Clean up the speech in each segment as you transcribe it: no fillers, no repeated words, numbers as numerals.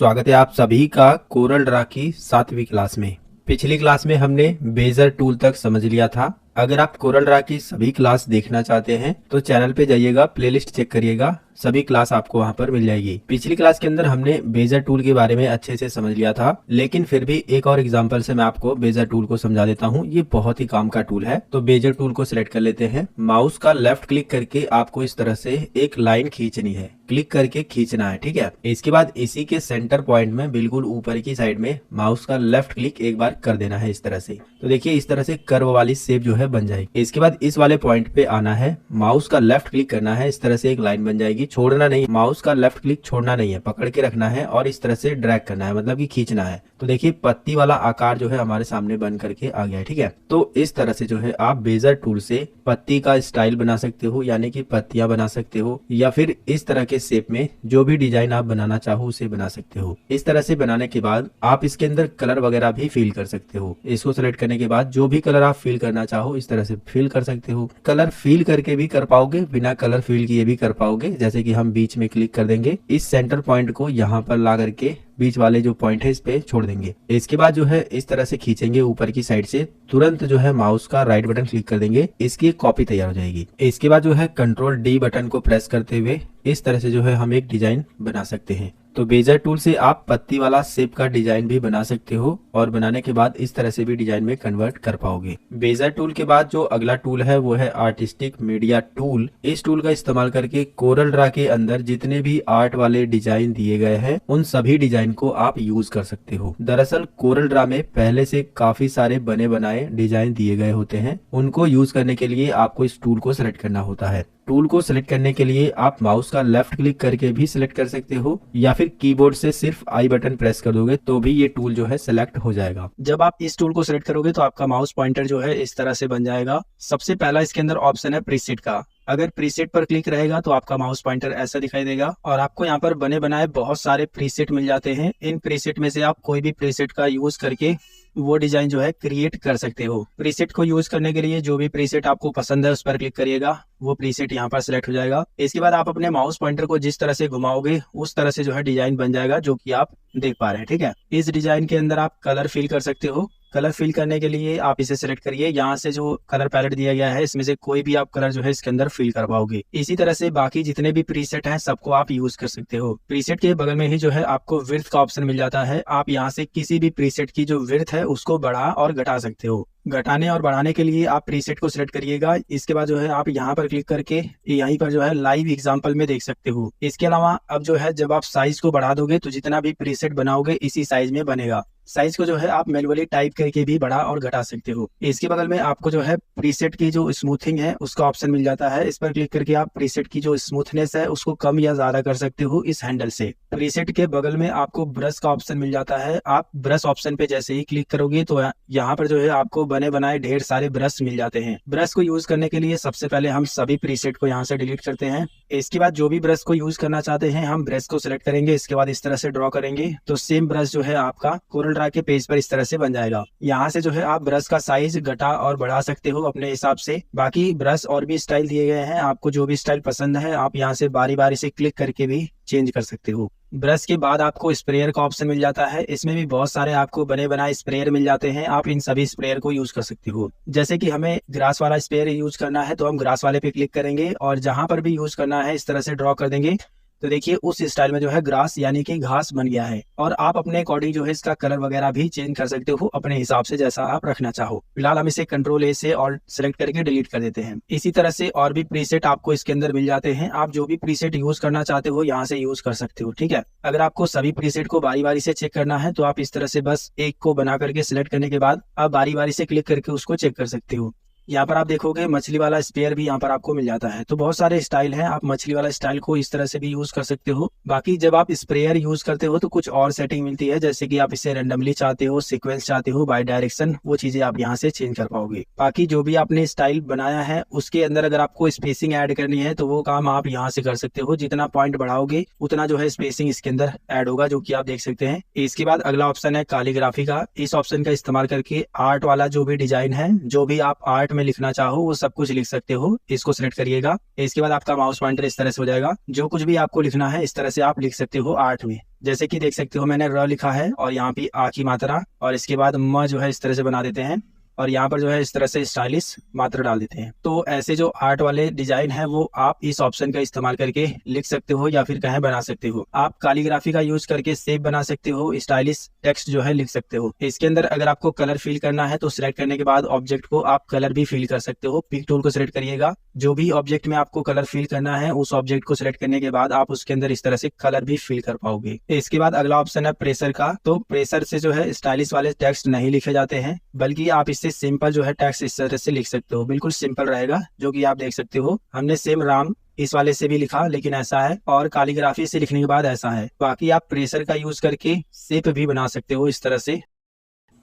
स्वागत है आप सभी का कोरल ड्रा की 7वीं क्लास में। पिछली क्लास में हमने बेजर टूल तक समझ लिया था। अगर आप कोरल ड्रा की सभी क्लास देखना चाहते हैं तो चैनल पे जाइएगा, प्लेलिस्ट चेक करिएगा, सभी क्लास आपको वहां पर मिल जाएगी। पिछली क्लास के अंदर हमने बेजर टूल के बारे में अच्छे से समझ लिया था, लेकिन फिर भी एक और एग्जांपल से मैं आपको बेजर टूल को समझा देता हूँ। ये बहुत ही काम का टूल है। तो बेजर टूल को सिलेक्ट कर लेते हैं। माउस का लेफ्ट क्लिक करके आपको इस तरह से एक लाइन खींचनी है, क्लिक करके खींचना है, ठीक है। इसके बाद इसी के सेंटर पॉइंट में बिल्कुल ऊपर की साइड में माउस का लेफ्ट क्लिक एक बार कर देना है इस तरह से। तो देखिए इस तरह से कर्व वाली शेप जो है बन जाएगी। इसके बाद इस वाले पॉइंट पे आना है, माउस का लेफ्ट क्लिक करना है, इस तरह से एक लाइन बन जाएगी। छोड़ना नहीं, माउस का लेफ्ट क्लिक छोड़ना नहीं है, पकड़ के रखना है और इस तरह से ड्रैग करना है, मतलब कि खींचना है। तो देखिए पत्ती वाला आकार जो है हमारे सामने बन करके आ गया है, ठीक है। तो इस तरह से जो है आप बेजर टूल से पत्ती का स्टाइल बना सकते हो, यानी कि पत्तियां बना सकते हो, या फिर इस तरह के शेप में जो भी डिजाइन आप बनाना चाहो उसे बना सकते हो। इस तरह से बनाने के बाद आप इसके अंदर कलर वगैरह भी फिल कर सकते हो। इसको सेलेक्ट करने के बाद जो भी कलर आप फिल करना चाहो इस तरह से फिल कर सकते हो। कलर फिल करके भी कर पाओगे, बिना कलर फिल किए भी कर पाओगे। जैसे कि हम बीच में क्लिक कर देंगे, इस सेंटर पॉइंट को यहाँ पर ला करके बीच वाले जो पॉइंट है इस पे छोड़ देंगे। इसके बाद जो है इस तरह से खींचेंगे ऊपर की साइड से, तुरंत जो है माउस का राइट बटन क्लिक कर देंगे, इसकी एक कॉपी तैयार हो जाएगी। इसके बाद जो है कंट्रोल डी बटन को प्रेस करते हुए इस तरह से जो है हम एक डिजाइन बना सकते हैं। तो बेजर टूल से आप पत्ती वाला शेप का डिजाइन भी बना सकते हो और बनाने के बाद इस तरह से भी डिजाइन में कन्वर्ट कर पाओगे। बेजर टूल के बाद जो अगला टूल है वो है आर्टिस्टिक मीडिया टूल। इस टूल का इस्तेमाल करके कोरल ड्रा के अंदर जितने भी आर्ट वाले डिजाइन दिए गए हैं उन सभी डिजाइन को आप यूज कर सकते हो। दरअसल कोरल ड्रा में पहले से काफी सारे बने बनाए डिजाइन दिए गए होते हैं, उनको यूज करने के लिए आपको इस टूल को सिलेक्ट करना होता है। टूल को सिलेक्ट करने के लिए आप माउस का लेफ्ट क्लिक करके भी सिलेक्ट कर सकते हो, या फिर कीबोर्ड से सिर्फ आई बटन प्रेस कर दोगे तो भी ये टूल जो है सिलेक्ट हो जाएगा। जब आप इस टूल को सिलेक्ट करोगे तो आपका माउस पॉइंटर जो है इस तरह से बन जाएगा। सबसे पहला इसके अंदर ऑप्शन है प्रीसेट का। अगर प्रीसेट पर क्लिक रहेगा तो आपका माउस पॉइंटर ऐसा दिखाई देगा और आपको यहाँ पर बने बनाए बहुत सारे प्रीसेट मिल जाते हैं। इन प्रीसेट में से आप कोई भी प्रीसेट का यूज करके वो डिजाइन जो है क्रिएट कर सकते हो। प्रीसेट को यूज करने के लिए जो भी प्रीसेट आपको पसंद है उस पर क्लिक करिएगा, वो प्रीसेट यहाँ पर सिलेक्ट हो जाएगा। इसके बाद आप अपने माउस पॉइंटर को जिस तरह से घुमाओगे उस तरह से जो है डिजाइन बन जाएगा, जो कि आप देख पा रहे हैं, ठीक है। इस डिजाइन के अंदर आप कलर फिल कर सकते हो। कलर फिल करने के लिए आप इसे सिलेक्ट करिए, यहाँ से जो कलर पैलेट दिया गया है इसमें से कोई भी आप कलर जो है इसके अंदर फिल कर पाओगे। इसी तरह से बाकी जितने भी प्रीसेट हैं सबको आप यूज कर सकते हो। प्रीसेट के बगल में ही जो है आपको विड्थ का ऑप्शन मिल जाता है। आप यहाँ से किसी भी प्रीसेट की जो विड्थ है उसको बढ़ा और घटा सकते हो। घटाने और बढ़ाने के लिए आप प्रीसेट को सिलेक्ट करिएगा। इसके बाद जो है आप यहाँ पर क्लिक करके यहीं पर जो है लाइव एग्जांपल में देख सकते हो। इसके अलावा अब जो है जब आप साइज को बढ़ा दोगे तो जितना भी प्रीसेट बनाओगे इसी साइज में बनेगा। साइज को जो है आप मैनुअली टाइप करके भी बढ़ा और घटा सकते हो। इसके बगल में आपको जो है प्रीसेट की जो स्मूथिंग है उसका ऑप्शन मिल जाता है। इस पर क्लिक करके आप प्रीसेट की जो स्मूथनेस है उसको कम या ज्यादा कर सकते हो इस हैंडल से। प्रीसेट के बगल में आपको ब्रश का ऑप्शन मिल जाता है। आप ब्रश ऑप्शन पे जैसे ही क्लिक करोगे तो यहाँ पर जो है आपको बने बनाए ढेर सारे ब्रश मिल जाते हैं। ब्रश को यूज करने के लिए सबसे पहले हम सभी प्रीसेट को यहाँ से डिलीट करते हैं। इसके बाद जो भी ब्रश को यूज करना चाहते हैं हम ब्रश को सिलेक्ट करेंगे। इसके बाद इस तरह से ड्रॉ करेंगे तो सेम ब्रश जो है आपका कोरल ड्रा के पेज पर इस तरह से बन जाएगा। यहाँ से जो है आप ब्रश का साइज घटा और बढ़ा सकते हो अपने हिसाब से। बाकी ब्रश और भी स्टाइल दिए गए हैं, आपको जो भी स्टाइल पसंद है आप यहाँ से बारी बारी से क्लिक करके भी चेंज कर सकते हो। ब्रश के बाद आपको स्प्रेयर का ऑप्शन मिल जाता है। इसमें भी बहुत सारे आपको बने बनाए स्प्रेयर मिल जाते हैं। आप इन सभी स्प्रेयर को यूज कर सकते हो। जैसे कि हमें ग्रास वाला स्प्रेयर यूज करना है तो हम ग्रास वाले पे क्लिक करेंगे और जहां पर भी यूज करना है इस तरह से ड्रॉ कर देंगे। तो देखिए उस स्टाइल में जो है ग्रास यानी कि घास बन गया है। और आप अपने अकॉर्डिंग जो है इसका कलर वगैरह भी चेंज कर सकते हो अपने हिसाब से, जैसा आप रखना चाहो। फिलहाल हम इसे कंट्रोल ए से और सिलेक्ट करके डिलीट कर देते हैं। इसी तरह से और भी प्रीसेट आपको इसके अंदर मिल जाते हैं। आप जो भी प्रीसेट यूज करना चाहते हो यहाँ से यूज कर सकते हो, ठीक है। अगर आपको सभी प्रीसेट को बारी बारी से चेक करना है तो आप इस तरह से बस एक को बना करके सिलेक्ट करने के बाद आप बारी बारी से क्लिक करके उसको चेक कर सकते हो। यहाँ पर आप देखोगे मछली वाला स्पेयर भी यहाँ पर आपको मिल जाता है। तो बहुत सारे स्टाइल हैं, आप मछली वाला स्टाइल को इस तरह से भी यूज कर सकते हो। बाकी जब आप स्प्रेयर यूज करते हो तो कुछ और सेटिंग मिलती है, जैसे कि आप इसे रेंडमली चाहते हो, सीक्वेंस चाहते हो, बाय डायरेक्शन, वो चीजें आप यहाँ से चेंज कर पाओगे। बाकी जो भी आपने स्टाइल बनाया है उसके अंदर अगर आपको स्पेसिंग ऐड करनी है तो वो काम आप यहाँ से कर सकते हो। जितना पॉइंट बढ़ाओगे उतना जो है स्पेसिंग इसके अंदर ऐड होगा, जो कि आप देख सकते हैं। इसके बाद अगला ऑप्शन है कैलीग्राफी का। इस ऑप्शन का इस्तेमाल करके आर्ट वाला जो भी डिजाइन है, जो भी आप आर्ट में लिखना चाहो वो सब कुछ लिख सकते हो। इसको सिलेक्ट करिएगा। इसके बाद आपका माउस पॉइंटर इस तरह से हो जाएगा। जो कुछ भी आपको लिखना है इस तरह से आप लिख सकते हो आर्ट में। जैसे कि देख सकते हो मैंने र लिखा है और यहाँ पे आ की मात्रा और इसके बाद म जो है इस तरह से बना देते हैं और यहाँ पर जो है इस तरह से स्टाइलिश मात्रा डाल देते हैं। तो ऐसे जो आर्ट वाले डिजाइन है वो आप इस ऑप्शन का इस्तेमाल करके लिख सकते हो या फिर कहीं बना सकते हो। आप कैलीग्राफी का यूज करके शेप बना सकते हो, स्टाइलिश टेक्स्ट जो है लिख सकते हो। इसके अंदर अगर आपको कलर फिल करना है तो सिलेक्ट करने के बाद ऑब्जेक्ट को आप कलर भी फिल कर सकते हो। पिक टूल को सिलेक्ट करिएगा, जो भी ऑब्जेक्ट में आपको कलर फिल करना है उस ऑब्जेक्ट को सिलेक्ट करने के बाद आप उसके अंदर इस तरह से कलर भी फिल कर पाओगे। इसके बाद अगला ऑप्शन है प्रेशर का। तो प्रेशर से जो है स्टाइलिश वाले टेक्स्ट नहीं लिखे जाते हैं, बल्कि आप इससे सिंपल जो है टेक्स्ट इस तरह से लिख सकते हो। बिल्कुल सिंपल रहेगा, जो कि आप देख सकते हो। हमने सेम राम इस वाले से भी लिखा लेकिन ऐसा है, और कैलीग्राफी से लिखने के बाद ऐसा है। बाकी आप प्रेशर का यूज करके शेप भी बना सकते हो इस तरह से।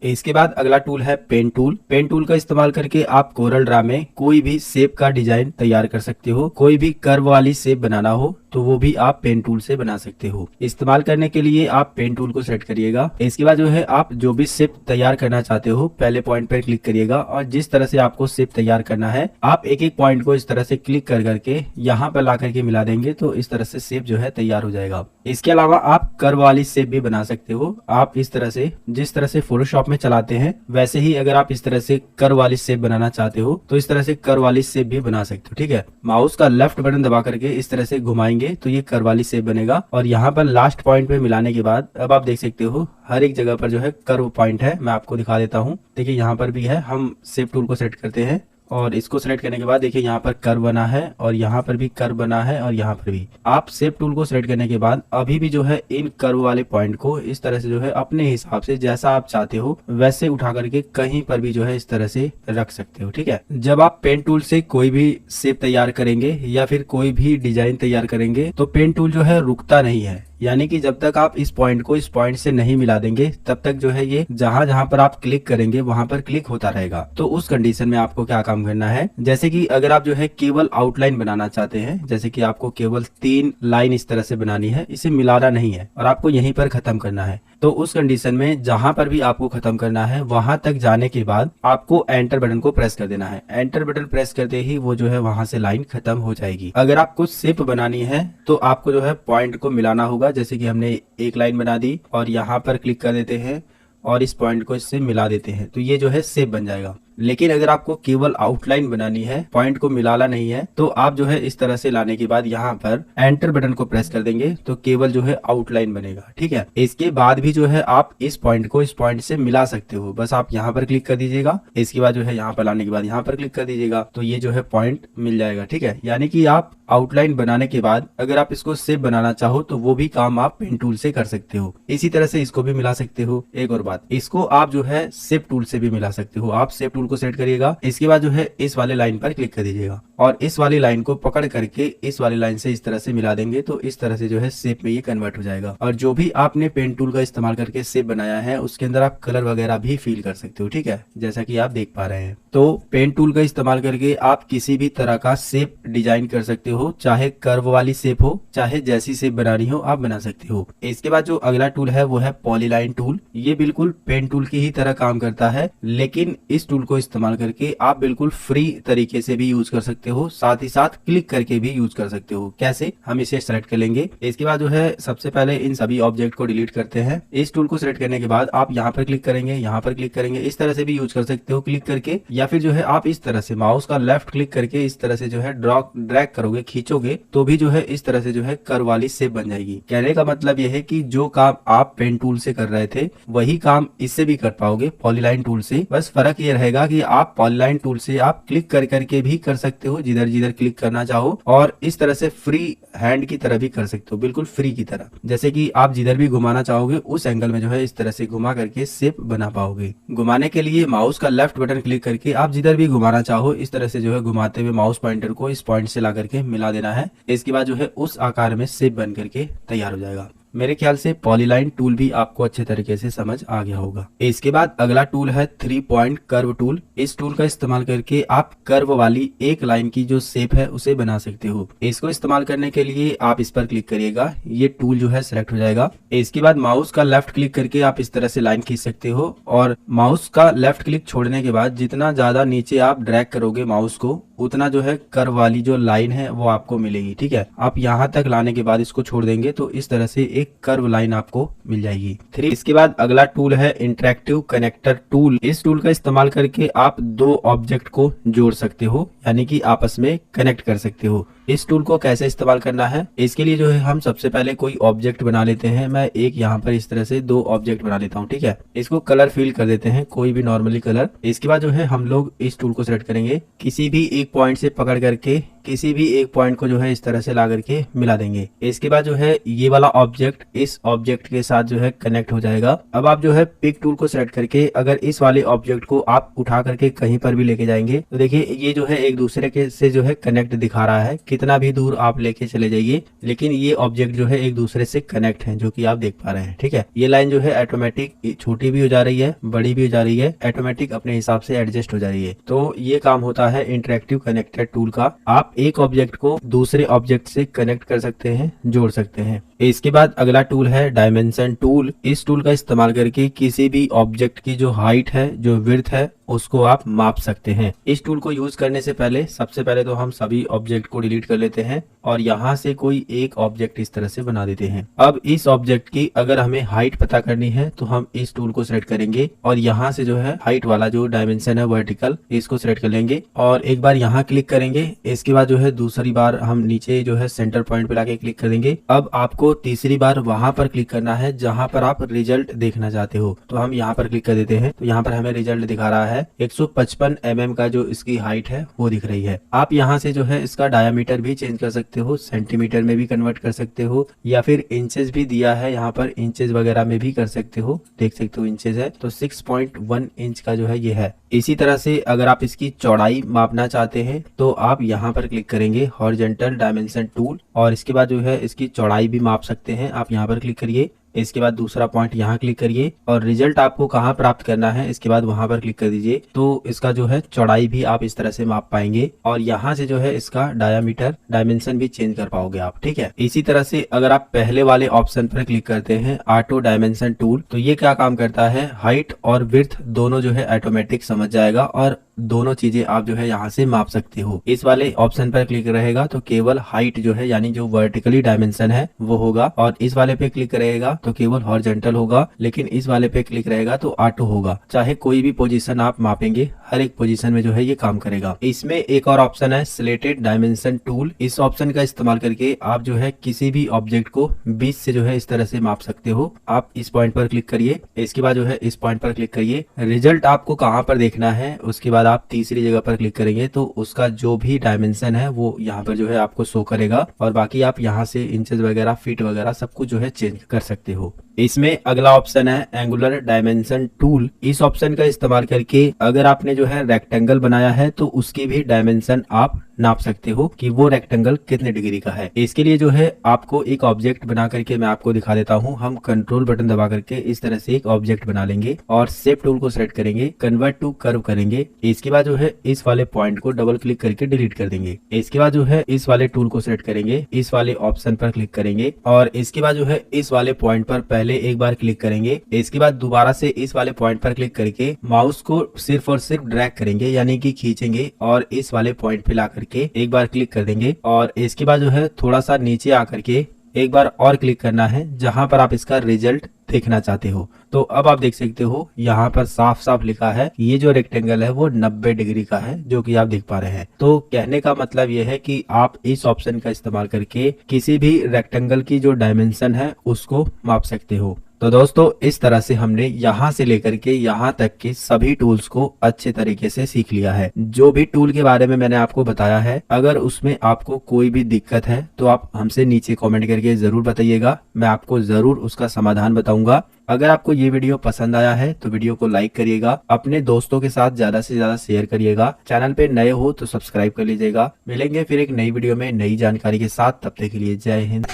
इसके बाद अगला टूल है पेन टूल। पेन टूल का इस्तेमाल करके आप कोरल ड्रा में कोई भी शेप का डिजाइन तैयार कर सकते हो। कोई भी कर्व वाली शेप बनाना हो तो वो भी आप पेन टूल से बना सकते हो। इस्तेमाल करने के लिए आप पेन टूल को सेलेक्ट करिएगा। इसके बाद जो है आप जो भी शेप तैयार करना चाहते हो पहले पॉइंट पर क्लिक करिएगा और जिस तरह से आपको शेप तैयार करना है आप एक एक पॉइंट को इस तरह से क्लिक कर करके यहाँ पर ला करके मिला देंगे तो इस तरह से शेप जो है तैयार हो जाएगा। इसके अलावा आप कर्व वाली शेप भी बना सकते हो। आप इस तरह से जिस तरह से फोटोशॉप में चलाते हैं वैसे ही अगर आप इस तरह से कर्व वाली शेप बनाना चाहते हो तो इस तरह से कर्व वाली शेप भी बना सकते हो। ठीक है, माउस का लेफ्ट बटन दबा करके इस तरह से घुमाएंगे तो ये कर्व वाली शेप बनेगा और यहाँ पर लास्ट पॉइंट पे मिलाने के बाद अब आप देख सकते हो हर एक जगह पर जो है कर्व पॉइंट है। मैं आपको दिखा देता हूँ, देखिए यहाँ पर भी है। हम शेप टूल को सेलेक्ट करते हैं और इसको सेलेक्ट करने के बाद देखिए यहाँ पर कर्व बना है और यहाँ पर भी कर्व बना है और यहाँ पर भी। आप शेप टूल को सेलेक्ट करने के बाद अभी भी जो है इन कर्व वाले पॉइंट को इस तरह से जो है अपने हिसाब से जैसा आप चाहते हो वैसे उठा करके कहीं पर भी जो है इस तरह से रख सकते हो। ठीक है, जब आप पेन टूल से कोई भी शेप तैयार करेंगे या फिर कोई भी डिजाइन तैयार करेंगे तो पेन टूल जो है रुकता नहीं है। यानी कि जब तक आप इस पॉइंट को इस पॉइंट से नहीं मिला देंगे तब तक जो है ये जहां जहां पर आप क्लिक करेंगे वहां पर क्लिक होता रहेगा। तो उस कंडीशन में आपको क्या काम करना है, जैसे कि अगर आप जो है केवल आउटलाइन बनाना चाहते हैं, जैसे कि आपको केवल 3 लाइन इस तरह से बनानी है, इसे मिलाना नहीं है और आपको यहीं पर खत्म करना है, तो उस कंडीशन में जहां पर भी आपको खत्म करना है वहां तक जाने के बाद आपको एंटर बटन को प्रेस कर देना है। एंटर बटन प्रेस करते ही वो जो है वहां से लाइन खत्म हो जाएगी। अगर आपको शेप बनानी है तो आपको जो है पॉइंट को मिलाना होगा। जैसे कि हमने एक लाइन बना दी और यहाँ पर क्लिक कर देते हैं और इस पॉइंट को इससे मिला देते हैं तो ये जो है शेप बन जाएगा। लेकिन अगर आपको केवल आउटलाइन बनानी है, पॉइंट को मिलाना नहीं है, तो आप जो है इस तरह से लाने के बाद यहाँ पर एंटर बटन को प्रेस कर देंगे तो केवल जो है आउटलाइन बनेगा। ठीक है, इसके बाद भी जो है आप इस पॉइंट को इस पॉइंट से मिला सकते हो। बस आप यहाँ पर क्लिक कर दीजिएगा, इसके बाद जो है यहाँ पर लाने के बाद यहाँ पर क्लिक कर दीजिएगा तो ये जो है पॉइंट मिल जाएगा। ठीक है, यानी कि आप आउटलाइन बनाने के बाद अगर आप इसको शेप बनाना चाहो तो वो भी काम आप पेन टूल से कर सकते हो। इसी तरह से इसको भी मिला सकते हो। एक और बात, इसको आप जो है शेप टूल से भी मिला सकते हो। आप शेप टूल को सेट करिएगा, इसके बाद जो है इस वाले लाइन पर क्लिक कर दीजिएगा और इस वाली लाइन को पकड़ करके इस वाली लाइन से इस तरह से मिला देंगे तो इस तरह से जो है शेप में ये कन्वर्ट हो जाएगा। और जो भी आपने पेन टूल का इस्तेमाल करके शेप बनाया है उसके अंदर आप कलर वगैरह भी फिल कर सकते हो। ठीक है, जैसा कि आप देख पा रहे हैं। तो पेन टूल का इस्तेमाल करके आप किसी भी तरह का शेप डिजाइन कर सकते हो, चाहे कर्व वाली शेप हो चाहे जैसी शेप बनानी हो आप बना सकते हो। इसके बाद जो अगला टूल है वो है पॉलीलाइन टूल। ये बिल्कुल पेन टूल की ही तरह काम करता है, लेकिन इस टूल को इस्तेमाल करके आप बिल्कुल फ्री तरीके से भी यूज कर सकते हो, साथ ही साथ क्लिक करके भी यूज कर सकते हो। कैसे, हम इसे सेलेक्ट कर लेंगे। इसके बाद जो है सबसे पहले इन सभी ऑब्जेक्ट को डिलीट करते हैं। इस टूल को सिलेक्ट करने के बाद आप यहाँ पर क्लिक करेंगे, यहाँ पर क्लिक करेंगे, इस तरह से भी यूज कर सकते हो क्लिक करके, या फिर जो है आप इस तरह से माउस का लेफ्ट क्लिक करके इस तरह से जो है ड्रैग करोगे, खींचोगे तो भी जो है इस तरह से जो है कर्व वाली शेप बन जाएगी। कहने का मतलब यह है कि जो काम आप पेन टूल से कर रहे थे वही काम इससे भी कर पाओगे पॉलीलाइन टूल से। बस फर्क ये रहेगा कि आप पॉलीलाइन टूल से आप क्लिक कर करके भी कर सकते हो जिधर जिधर क्लिक करना चाहो, और इस तरह से फ्री हैंड की तरह भी कर सकते हो, बिल्कुल फ्री की तरह। जैसे कि आप जिधर भी घुमाना चाहोगे उस एंगल में जो है इस तरह से घुमा करके शेप बना पाओगे। घुमाने के लिए माउस का लेफ्ट बटन क्लिक करके आप जिधर भी घुमाना चाहो इस तरह से जो है घुमाते हुए माउस पॉइंटर को इस पॉइंट से ला करके मिला देना है। इसके बाद जो है उस आकार में शेप बन करके तैयार हो जाएगा। मेरे ख्याल से पॉलीलाइन टूल भी आपको अच्छे तरीके से समझ आ गया होगा। इसके बाद अगला टूल है 3 पॉइंट कर्व टूल। इस टूल का इस्तेमाल करके आप कर्व वाली एक लाइन की जो शेप है उसे बना सकते हो। इसको इस्तेमाल करने के लिए आप इस पर क्लिक करिएगा, ये टूल जो है सिलेक्ट हो जाएगा। इसके बाद माउस का लेफ्ट क्लिक करके आप इस तरह से लाइन खींच सकते हो, और माउस का लेफ्ट क्लिक छोड़ने के बाद जितना ज्यादा नीचे आप ड्रैग करोगे माउस को उतना जो है कर्व वाली जो लाइन है वो आपको मिलेगी। ठीक है, आप यहाँ तक लाने के बाद इसको छोड़ देंगे तो इस तरह से एक कर्व लाइन आपको मिल जाएगी। 3 इसके बाद अगला टूल है इंटरेक्टिव कनेक्टर टूल। इस टूल का इस्तेमाल करके आप 2 ऑब्जेक्ट को जोड़ सकते हो, यानी कि आपस में कनेक्ट कर सकते हो। इस टूल को कैसे इस्तेमाल करना है, इसके लिए जो है हम सबसे पहले कोई ऑब्जेक्ट बना लेते हैं। मैं एक यहाँ पर इस तरह से 2 ऑब्जेक्ट बना लेता हूँ। ठीक है, इसको कलर फिल कर देते हैं, कोई भी नॉर्मली कलर। इसके बाद जो है हम लोग इस टूल को सेलेक्ट करेंगे, किसी भी एक पॉइंट से पकड़ करके किसी भी एक पॉइंट को जो है इस तरह से ला करके मिला देंगे। इसके बाद जो है ये वाला ऑब्जेक्ट इस ऑब्जेक्ट के साथ जो है कनेक्ट हो जाएगा। अब आप जो है पिक टूल को सेलेक्ट करके अगर इस वाले ऑब्जेक्ट को आप उठा करके कहीं पर भी लेके जाएंगे तो देखिए ये जो है एक दूसरे के से जो है कनेक्ट दिखा रहा है। कितना भी दूर आप लेके चले जाइए लेकिन ये ऑब्जेक्ट जो है एक दूसरे से कनेक्ट है, जो कि आप देख पा रहे हैं। ठीक है, ये लाइन जो है ऑटोमेटिक छोटी भी हो जा रही है, बड़ी भी हो जा रही है, ऑटोमेटिक अपने हिसाब से एडजस्ट हो जा रही है। तो ये काम होता है इंटरेक्टिव कनेक्टर टूल का। आप एक ऑब्जेक्ट को दूसरे ऑब्जेक्ट से कनेक्ट कर सकते हैं, जोड़ सकते हैं। इसके बाद अगला टूल है डायमेंशन टूल। इस टूल का इस्तेमाल करके किसी भी ऑब्जेक्ट की जो हाइट है, जो विड्थ है, उसको आप माप सकते हैं। इस टूल को यूज करने से पहले सबसे पहले तो हम सभी ऑब्जेक्ट को डिलीट कर लेते हैं और यहाँ से कोई एक ऑब्जेक्ट इस तरह से बना देते हैं। अब इस ऑब्जेक्ट की अगर हमें हाइट पता करनी है तो हम इस टूल को सिलेक्ट करेंगे और यहाँ से जो है हाइट वाला जो डायमेंशन है वर्टिकल, इसको सिलेक्ट कर लेंगे और एक बार यहाँ क्लिक करेंगे। इसके बाद जो है दूसरी बार हम नीचे जो है सेंटर पॉइंट पे लाके क्लिक कर देंगे। अब आपको तीसरी बार वहां पर क्लिक करना है जहां पर आप रिजल्ट देखना चाहते हो। तो हम यहाँ पर क्लिक कर देते हैं तो यहाँ पर हमें रिजल्ट दिखा रहा है 155 mm का जो इसकी हाइट है वो दिख रही है। आप यहाँ से जो है इसका डायामीटर भी चेंज कर सकते हो, सेंटीमीटर में भी कन्वर्ट कर सकते हो या फिर इंचेस भी दिया है यहाँ पर, इंचेस वगैरह में भी कर सकते हो। देख सकते हो इंचेस है तो 6.1 इंच का जो है ये है। इसी तरह से अगर आप इसकी चौड़ाई मापना चाहते हैं तो आप यहाँ पर क्लिक करेंगे हॉरिजॉन्टल डायमेंशन टूल और इसके बाद जो है इसकी चौड़ाई भी माप सकते हैं। आप यहाँ पर क्लिक करिए, इसके बाद दूसरा पॉइंट यहाँ क्लिक करिए और रिजल्ट आपको कहाँ प्राप्त करना है इसके बाद वहां पर क्लिक कर दीजिए। तो इसका जो है चौड़ाई भी आप इस तरह से माप पाएंगे और यहाँ से जो है इसका डायमीटर डायमेंशन भी चेंज कर पाओगे आप। ठीक है, इसी तरह से अगर आप पहले वाले ऑप्शन पर क्लिक करते हैं ऑटो डायमेंशन टूल, तो ये क्या काम करता है, हाइट और विड्थ दोनों जो है ऑटोमेटिक समझ जाएगा और दोनों चीजें आप जो है यहाँ से माप सकते हो। इस वाले ऑप्शन पर क्लिक रहेगा तो केवल हाइट जो है यानी जो वर्टिकली डायमेंशन है वो होगा और इस वाले पे क्लिक रहेगा तो केवल हॉरिजॉन्टल होगा, लेकिन इस वाले पे क्लिक रहेगा तो ऑटो होगा। चाहे कोई भी पोजीशन आप मापेंगे हर एक पोजीशन में जो है ये काम करेगा। इसमें एक और ऑप्शन है स्लेटेड डायमेंशन टूल। इस ऑप्शन का इस्तेमाल करके आप जो है किसी भी ऑब्जेक्ट को 20 से जो है इस तरह से माप सकते हो। आप इस पॉइंट पर क्लिक करिए, इसके बाद जो है इस पॉइंट पर क्लिक करिए। रिजल्ट आपको कहाँ पर देखना है उसके बाद आप तीसरी जगह पर क्लिक करेंगे तो उसका जो भी डायमेंशन है वो यहाँ पर जो है आपको शो करेगा और बाकी आप यहाँ से इंचेस वगैरह, फीट वगैरह सब कुछ जो है चेंज कर सकते हो। इसमें अगला ऑप्शन है एंगुलर डायमेंशन टूल। इस ऑप्शन का इस्तेमाल करके अगर आपने जो है रेक्टेंगल बनाया है तो उसकी भी डायमेंशन आप नाप सकते हो कि वो रेक्टेंगल कितने डिग्री का है। इसके लिए जो है आपको एक ऑब्जेक्ट बना करके मैं आपको दिखा देता हूँ। हम कंट्रोल बटन दबा करके इस तरह से एक ऑब्जेक्ट बना लेंगे और शेप टूल को सेलेक्ट करेंगे, कन्वर्ट टू कर्व करेंगे। इसके बाद जो है इस वाले पॉइंट को डबल क्लिक करके डिलीट कर देंगे। इसके बाद जो है इस वाले टूल को सेलेक्ट करेंगे, इस वाले ऑप्शन पर क्लिक करेंगे और इसके बाद जो है इस वाले पॉइंट पर पहले एक बार क्लिक करेंगे। इसके बाद दोबारा से इस वाले पॉइंट पर क्लिक करके माउस को सिर्फ और सिर्फ ड्रैग करेंगे यानी कि खींचेंगे और इस वाले पॉइंट पे ला करके एक बार क्लिक कर देंगे और इसके बाद जो है थोड़ा सा नीचे आकर के एक बार और क्लिक करना है जहां पर आप इसका रिजल्ट देखना चाहते हो। तो अब आप देख सकते हो यहाँ पर साफ साफ लिखा है कि ये जो रेक्टेंगल है वो 90 डिग्री का है, जो कि आप देख पा रहे हैं। तो कहने का मतलब ये है कि आप इस ऑप्शन का इस्तेमाल करके किसी भी रेक्टेंगल की जो डायमेंशन है उसको माप सकते हो। तो दोस्तों इस तरह से हमने यहाँ से लेकर के यहाँ तक के सभी टूल्स को अच्छे तरीके से सीख लिया है। जो भी टूल के बारे में मैंने आपको बताया है, अगर उसमें आपको कोई भी दिक्कत है तो आप हमसे नीचे कमेंट करके जरूर बताइएगा, मैं आपको जरूर उसका समाधान बताऊंगा। अगर आपको ये वीडियो पसंद आया है तो वीडियो को लाइक करिएगा, अपने दोस्तों के साथ ज्यादा से ज्यादा शेयर करिएगा। चैनल पे नए हो तो सब्सक्राइब कर लीजिएगा। मिलेंगे फिर एक नई वीडियो में नई जानकारी के साथ, तब तक के लिए जय हिंद।